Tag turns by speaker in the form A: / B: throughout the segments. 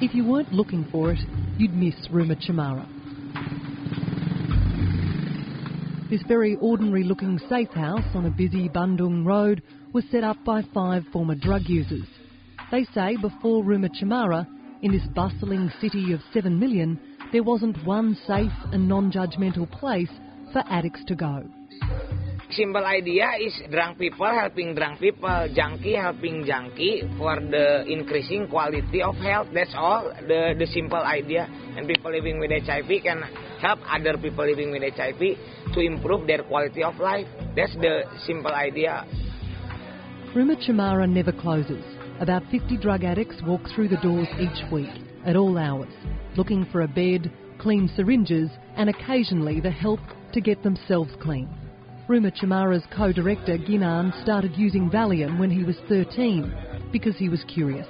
A: If you weren't looking for it, you'd miss Rumah Cemara. This very ordinary-looking safe house on a busy Bandung road was set up by 5 former drug users. They say before Rumah Cemara, in this bustling city of 7 million, there wasn't one safe and non-judgmental place for addicts to go.
B: Simple idea is drunk people helping drunk people, junkie helping junkie for the increasing quality of health. That's all, the simple idea. And people living with HIV can help other people living with HIV to improve their quality of life. That's the simple idea.
A: Rumah Cemara never closes. About 50 drug addicts walk through the doors each week, at all hours, looking for a bed, clean syringes and occasionally the help to get themselves clean. Rumah Cemara's co-director Ginan started using Valium when he was 13 because he was curious.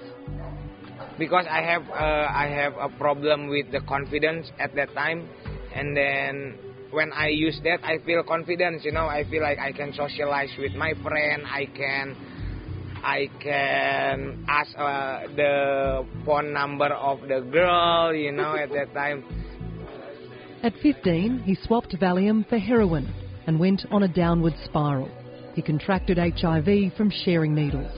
B: Because I have a problem with the confidence at that time, and then when I use that I feel confidence, I feel like I can socialize with my friend, I can ask the phone number of the girl, at that time.
A: At 15 he swapped Valium for heroin and went on a downward spiral. He contracted HIV from sharing needles.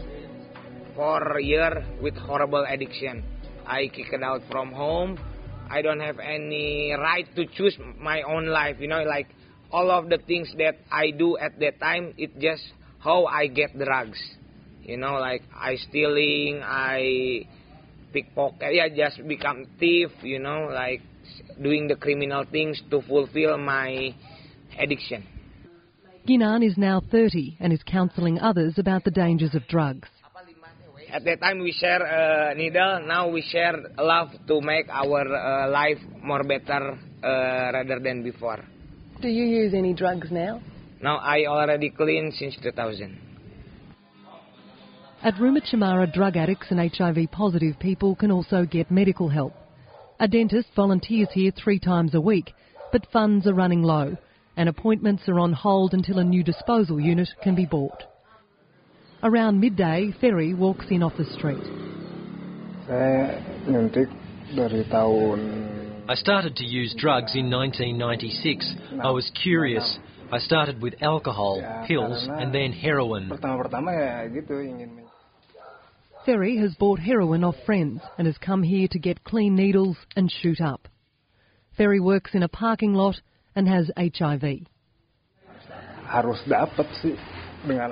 B: For a year with horrible addiction. I kicked out from home. I don't have any right to choose my own life. Like all of the things that I do at that time, it's just how I get drugs. Like I stealing, I pickpocket, just become thief, like doing the criminal things to fulfill my addiction.
A: Ginan is now 30 and is counselling others about the dangers of drugs.
B: At that time we share a needle, now we share love to make our life more better rather than before.
A: Do you use any drugs now?
B: No, I already clean since 2000.
A: At Rumah Cemara, drug addicts and HIV positive people can also get medical help. A dentist volunteers here 3 times a week, but funds are running low and appointments are on hold until a new disposal unit can be bought. Around midday, Ferry walks in off the street.
C: I started to use drugs in 1996. I was curious. I started with alcohol, pills and then heroin.
A: Ferry has bought heroin off friends and has come here to get clean needles and shoot up. Ferry works in a parking lot and has HIV.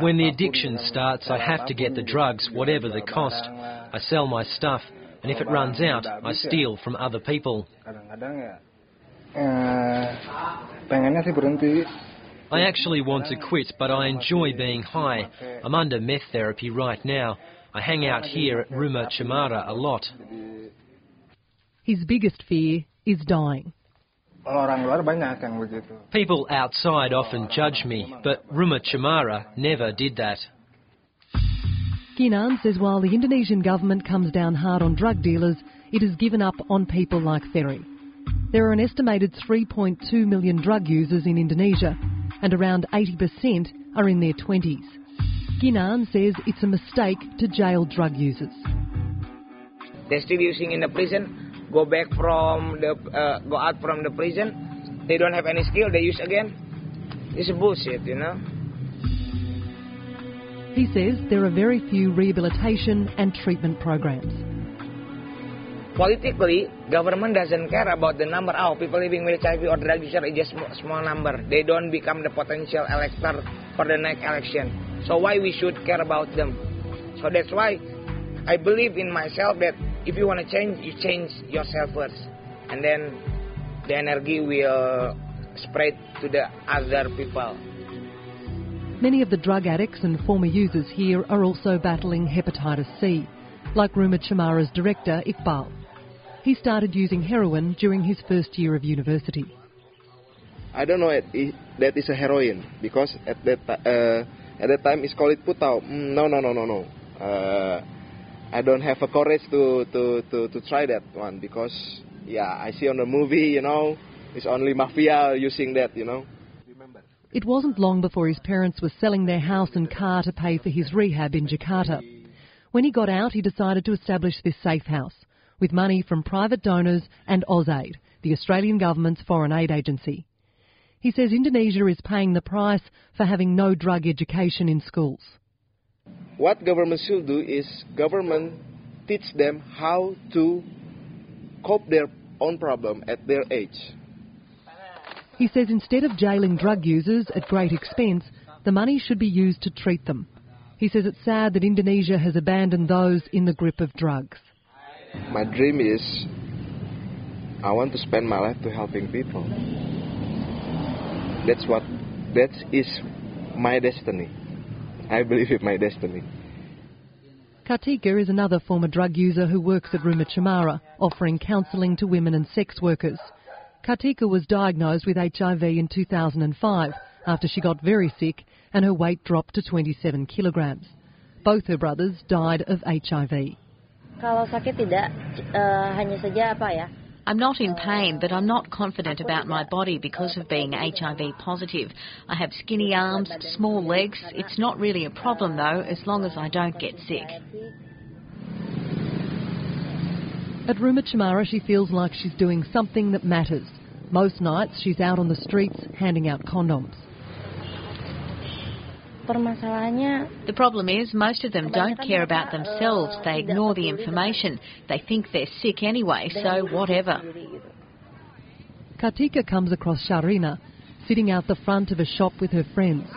C: When the addiction starts, I have to get the drugs, whatever the cost. I sell my stuff, and if it runs out, I steal from other people. I actually want to quit, but I enjoy being high. I'm under meth therapy right now. I hang out here at Rumah Cemara a lot.
A: His biggest fear is dying.
C: People outside often judge me, but Rumah Cemara never did that.
A: Ginan says while the Indonesian government comes down hard on drug dealers, it has given up on people like Ferry. There are an estimated 3.2 million drug users in Indonesia, and around 80% are in their 20s. Ginan says it's a mistake to jail drug users.
B: They're still using in the prison. Go out from the prison, they don't have any skill, they use again. It's bullshit,
A: He says there are very few rehabilitation and treatment programs.
B: Politically, government doesn't care about the number. People living with HIV or drug user is just a small number. They don't become the potential elector for the next election. So why we should care about them? So that's why I believe in myself that if you want to change, you change yourself first. And then the energy will spread to the other people.
A: Many of the drug addicts and former users here are also battling hepatitis C, like Rumah Cemara's director, Iqbal. He started using heroin during his first year of university.
D: I don't know that is a heroin, because at that time it's called putau. No. I don't have a courage to try that one, because I see on the movie, it's only mafia using that,
A: It wasn't long before his parents were selling their house and car to pay for his rehab in Jakarta. When he got out, he decided to establish this safe house, with money from private donors and AusAid, the Australian government's foreign aid agency. He says Indonesia is paying the price for having no drug education in schools.
D: What government should do is government teach them how to cope their own problem at their age.
A: He says instead of jailing drug users at great expense, the money should be used to treat them. He says it's sad that Indonesia has abandoned those in the grip of drugs.
D: My dream is I want to spend my life to helping people. That is my destiny. I believe it's my destiny.
A: Kartika is another former drug user who works at Rumah Cemara, offering counselling to women and sex workers. Kartika was diagnosed with HIV in 2005 after she got very sick and her weight dropped to 27 kilograms. Both her brothers died of HIV.
E: Kalau sakit tidak, hanya saja apa ya? I'm not in pain, but I'm not confident about my body because of being HIV positive. I have skinny arms, small legs. It's not really a problem though, as long as I don't get sick.
A: At Rumah Cemara, she feels like she's doing something that matters. Most nights she's out on the streets handing out condoms.
E: The problem is most of them don't care about themselves. They ignore the information. They think they're sick anyway, so whatever.
A: Kartika comes across Sharina, sitting out the front of a shop with her friends.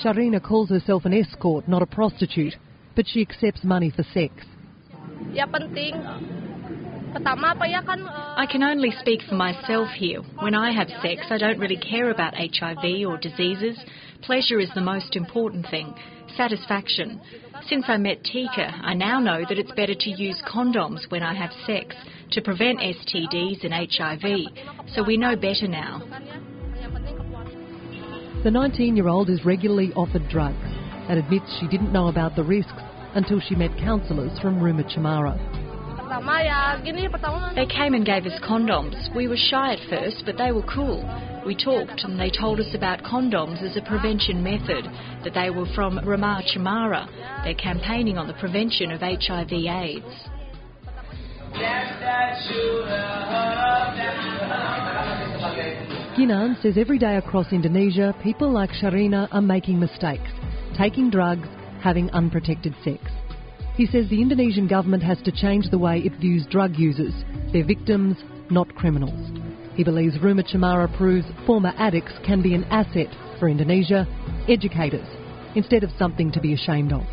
A: Sharina calls herself an escort, not a prostitute, but she accepts money for sex.
E: I can only speak for myself here. When I have sex, I don't really care about HIV or diseases. Pleasure is the most important thing. Satisfaction. Since I met Tika, I now know that it's better to use condoms when I have sex to prevent STDs and HIV. So we know better now.
A: The 19-year-old is regularly offered drugs and admits she didn't know about the risks until she met counsellors from Rumah Cemara.
E: They came and gave us condoms. We were shy at first, but they were cool. We talked and they told us about condoms as a prevention method, that they were from Rumah Cemara. They're campaigning on the prevention of HIV/AIDS.
A: Ginan says every day across Indonesia, people like Sharina are making mistakes, taking drugs, having unprotected sex. He says the Indonesian government has to change the way it views drug users. They're victims, not criminals. He believes Rumah Cemara proves former addicts can be an asset for Indonesia, educators, instead of something to be ashamed of.